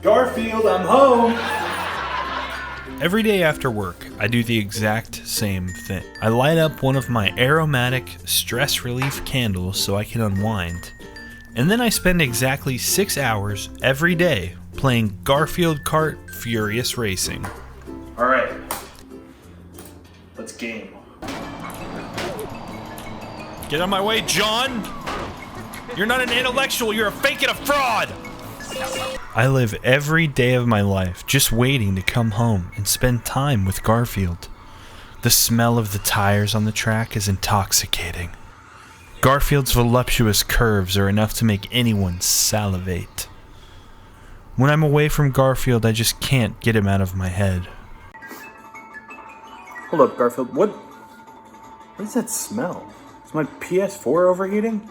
Garfield, I'm home! Every day after work, I do the exact same thing. I light up one of my aromatic stress relief candles so I can unwind. And then I spend exactly 6 hours every day playing Garfield Kart Furious Racing. Alright. Let's game. Get out of my way, John! You're not an intellectual, you're a fake and a fraud! I live every day of my life just waiting to come home and spend time with Garfield. The smell of the tires on the track is intoxicating. Garfield's voluptuous curves are enough to make anyone salivate. When I'm away from Garfield, I just can't get him out of my head. Hold up, Garfield. What is that smell? Is my PS4 overheating?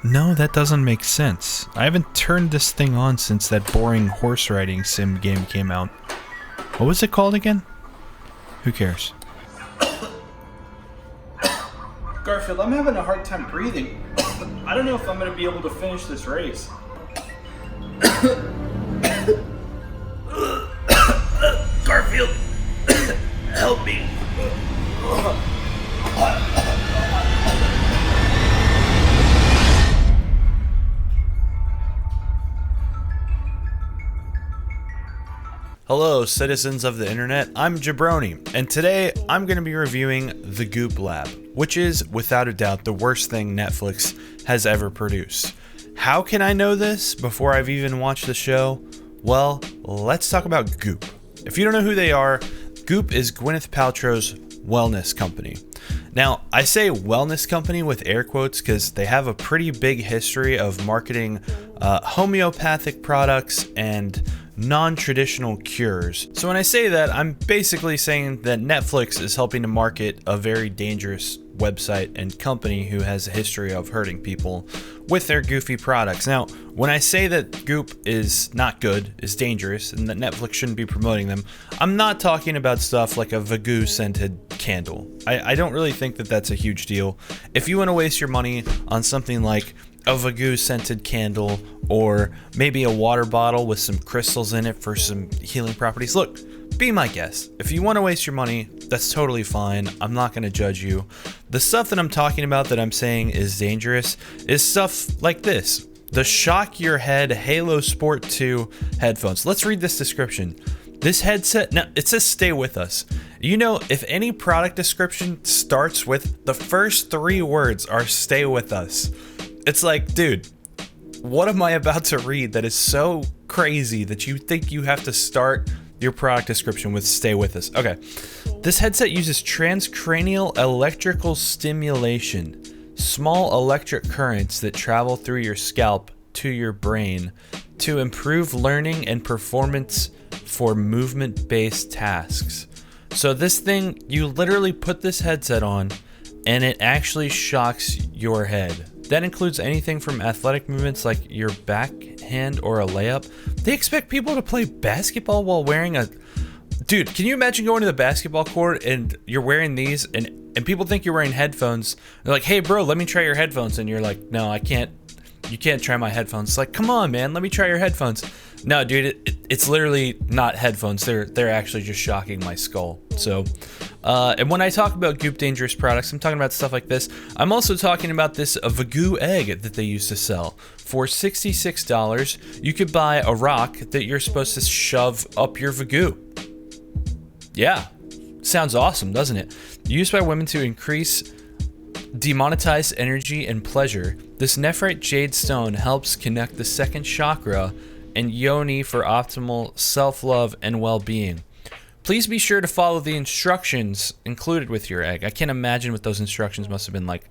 No, that doesn't make sense. I haven't turned this thing on since that boring horse riding sim game came out. What was it called again? Who cares? Garfield, I'm having a hard time breathing. I don't know if I'm going to be able to finish this race. Garfield, help me. Hello, citizens of the internet. I'm Jabroni, and today I'm going to be reviewing the Goop Lab, which is, without a doubt, the worst thing Netflix has ever produced. How can I know this before I've even watched the show? Well, let's talk about Goop. If you don't know who they are, Goop is Gwyneth Paltrow's wellness company. Now, I say wellness company with air quotes because they have a pretty big history of marketing homeopathic products and non-traditional cures. So when I say that, I'm basically saying that Netflix is helping to market a very dangerous website and company who has a history of hurting people with their goofy products. Now, when I say that Goop is not good, is dangerous, and that Netflix shouldn't be promoting them, I'm not talking about stuff like a Vagoo scented candle. I don't really think that that's a huge deal. If you want to waste your money on something like a Vagoo scented candle, or maybe a water bottle with some crystals in it for some healing properties, look, be my guest. If you want to waste your money, that's totally fine. I'm not going to judge you. The stuff that I'm talking about that I'm saying is dangerous is stuff like this. The Shock Your Head Halo Sport 2 headphones. Let's read this description. This headset, now it says stay with us. You know, if any product description starts with the first 3 words are stay with us, it's like, dude, what am I about to read that is so crazy that you think you have to start your product description with stay with us? Okay. This headset uses transcranial electrical stimulation, small electric currents that travel through your scalp to your brain to improve learning and performance for movement-based tasks. So this thing, you literally put this headset on and it actually shocks your head. That includes anything from athletic movements like your backhand or a layup. They expect people to play basketball while wearing a... Dude, can you imagine going to the basketball court and you're wearing these and people think you're wearing headphones? They're like, hey bro, let me try your headphones. And you're like, no, I can't. You can't try my headphones. It's like, come on, man, let me try your headphones. No, dude, it's literally not headphones. They're actually just shocking my skull. So, and when I talk about Goop dangerous products, I'm talking about stuff like this. I'm also talking about this Vagoo egg that they used to sell. For $66, you could buy a rock that you're supposed to shove up your Vagoo. Yeah, sounds awesome, doesn't it? Used by women to increase demonetized energy and pleasure, this nephrite jade stone helps connect the second chakra and yoni for optimal self-love and well-being. Please be sure to follow the instructions included with your egg. I can't imagine what those instructions must have been like.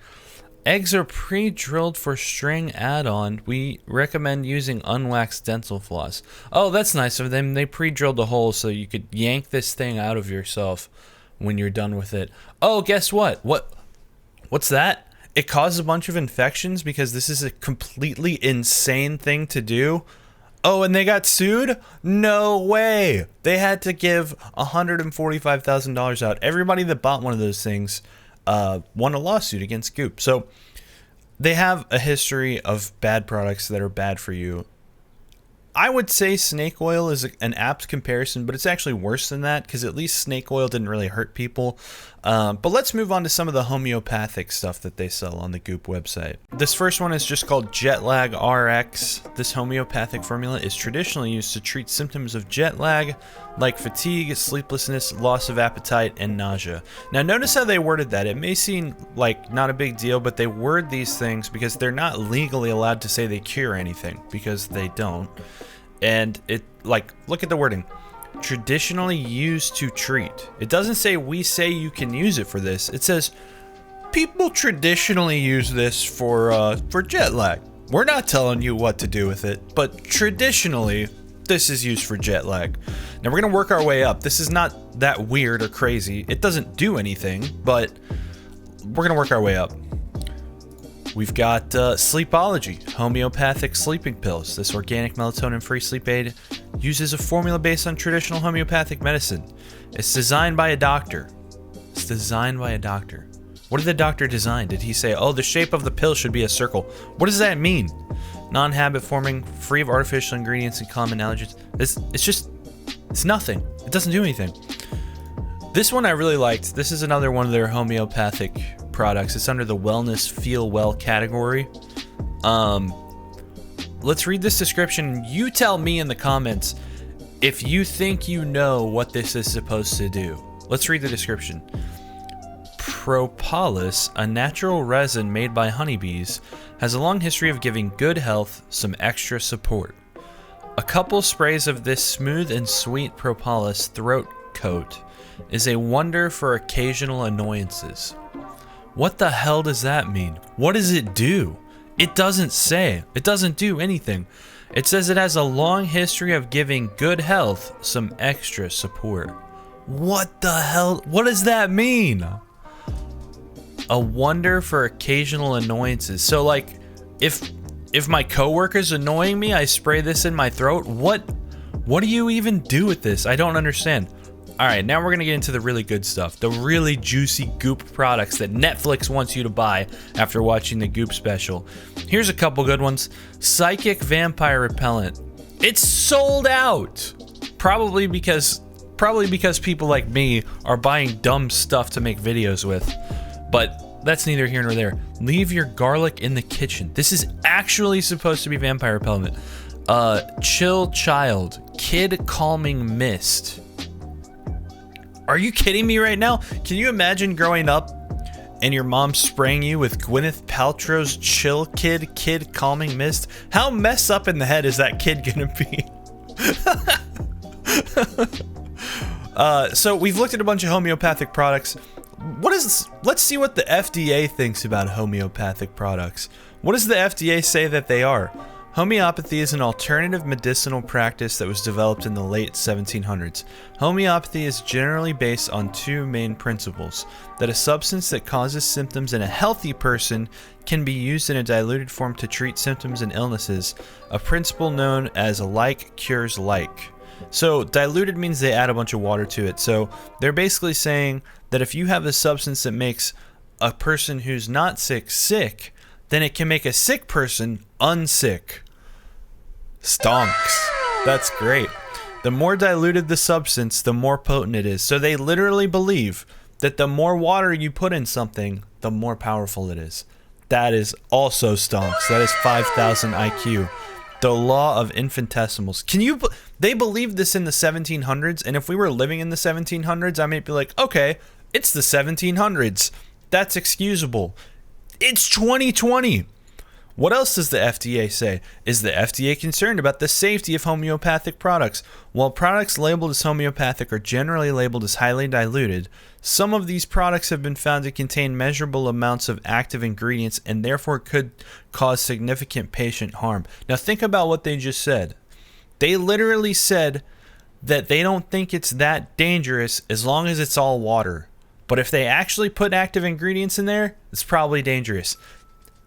Eggs are pre-drilled for string add-on. We recommend using unwaxed dental floss. Oh, that's nice of them. They pre-drilled a hole so you could yank this thing out of yourself when you're done with it. Oh, guess what? What's that? It causes a bunch of infections because this is a completely insane thing to do. Oh, and they got sued? No way. They had to give $145,000 out. Everybody that bought one of those things won a lawsuit against Goop. So they have a history of bad products that are bad for you. I would say snake oil is an apt comparison, but it's actually worse than that because at least snake oil didn't really hurt people. But let's move on to some of the homeopathic stuff that they sell on the Goop website. This first one is just called Jet Lag RX. This homeopathic formula is traditionally used to treat symptoms of jet lag, like fatigue, sleeplessness, loss of appetite, and nausea. Now notice how they worded that. It may seem like not a big deal, but they word these things because they're not legally allowed to say they cure anything, because they don't. And it, like, look at the wording. Traditionally used to treat. It doesn't say we say you can use it for this. It says people traditionally use this for jet lag. We're not telling you what to do with it, but traditionally this is used for jet lag. Now we're gonna work our way up. This is not that weird or crazy. It doesn't do anything, but we're gonna work our way up. We've got Sleepology, homeopathic sleeping pills. This organic melatonin-free sleep aid uses a formula based on traditional homeopathic medicine. It's designed by a doctor. It's designed by a doctor. What did the doctor design? Did he say, oh, the shape of the pill should be a circle? What does that mean? Non-habit forming, free of artificial ingredients and common allergens. It's nothing. It doesn't do anything. This one I really liked. This is another one of their homeopathic products. It's under the wellness feel well category. Let's read this description. You tell me in the comments if you think you know what this is supposed to do. Let's read the description. Propolis, a natural resin made by honeybees, has a long history of giving good health some extra support. A couple sprays of this smooth and sweet propolis throat coat is a wonder for occasional annoyances. What the hell does that mean? What does it do? It doesn't say. It doesn't do anything. It says it has a long history of giving good health some extra support. What the hell? What does that mean? A wonder for occasional annoyances. So like, if my coworker's annoying me, I spray this in my throat. What do you even do with this? I don't understand. All right, now we're gonna get into the really good stuff, the really juicy Goop products that Netflix wants you to buy after watching the Goop special. Here's a couple good ones. Psychic Vampire Repellent. It's sold out. Probably because people like me are buying dumb stuff to make videos with. But that's neither here nor there. Leave your garlic in the kitchen. This is actually supposed to be vampire repellent. Chill Child, Kid Calming Mist. Are you kidding me right now? Can you imagine growing up and your mom spraying you with Gwyneth Paltrow's Chill Kid Calming Mist? How messed up in the head is that kid gonna be? So we've looked at a bunch of homeopathic products. Let's see what the FDA thinks about homeopathic products. What does the FDA say that they are? Homeopathy is an alternative medicinal practice that was developed in the late 1700s. Homeopathy is generally based on two main principles: that a substance that causes symptoms in a healthy person can be used in a diluted form to treat symptoms and illnesses, a principle known as like cures like. So diluted means they add a bunch of water to it. So they're basically saying that if you have a substance that makes a person who's not sick sick, then it can make a sick person unsick. Stonks. That's great. The more diluted the substance, the more potent it is. So they literally believe that the more water you put in something, the more powerful it is. That is also stonks. That is 5,000 IQ. The law of infinitesimals. They believed this in the 1700s, and if we were living in the 1700s, I might be like, okay, it's the 1700s. That's excusable. It's 2020. What else does the FDA say? Is the FDA concerned about the safety of homeopathic products? While products labeled as homeopathic are generally labeled as highly diluted, some of these products have been found to contain measurable amounts of active ingredients and therefore could cause significant patient harm. Now think about what they just said. They literally said that they don't think it's that dangerous as long as it's all water. But if they actually put active ingredients in there, it's probably dangerous.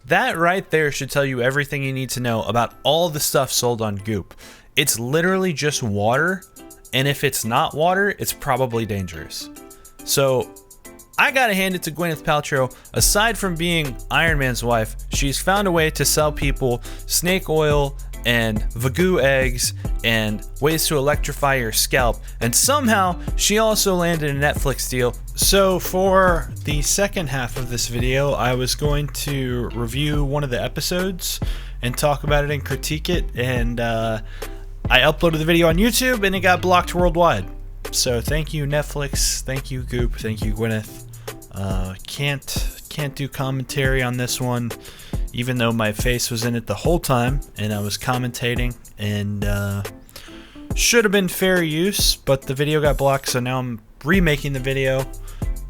That right there should tell you everything you need to know about all the stuff sold on Goop. It's literally just water, and if it's not water, it's probably dangerous. So I gotta hand it to Gwyneth Paltrow. Aside from being Iron Man's wife, she's found a way to sell people snake oil and Goop eggs and ways to electrify your scalp, and somehow she also landed a Netflix deal. So for the second half of this video, I was going to review one of the episodes and talk about it and critique it, and I uploaded the video on YouTube and it got blocked worldwide. So thank you Netflix, thank you Goop, thank you Gwyneth. Can't do commentary on this one, even though my face was in it the whole time and I was commentating, and should have been fair use, but the video got blocked, so now I'm remaking the video,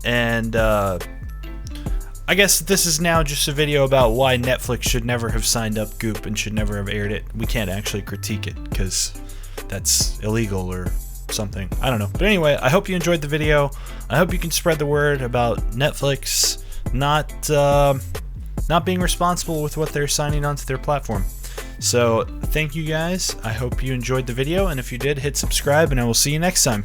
and I guess this is now just a video about why Netflix should never have signed up Goop and should never have aired it. We can't actually critique it because that's illegal or something. I don't know. But anyway, I hope you enjoyed the video. I hope you can spread the word about Netflix not being responsible with what they're signing onto their platform. So thank you guys. I hope you enjoyed the video, and if you did, hit subscribe, and I will see you next time.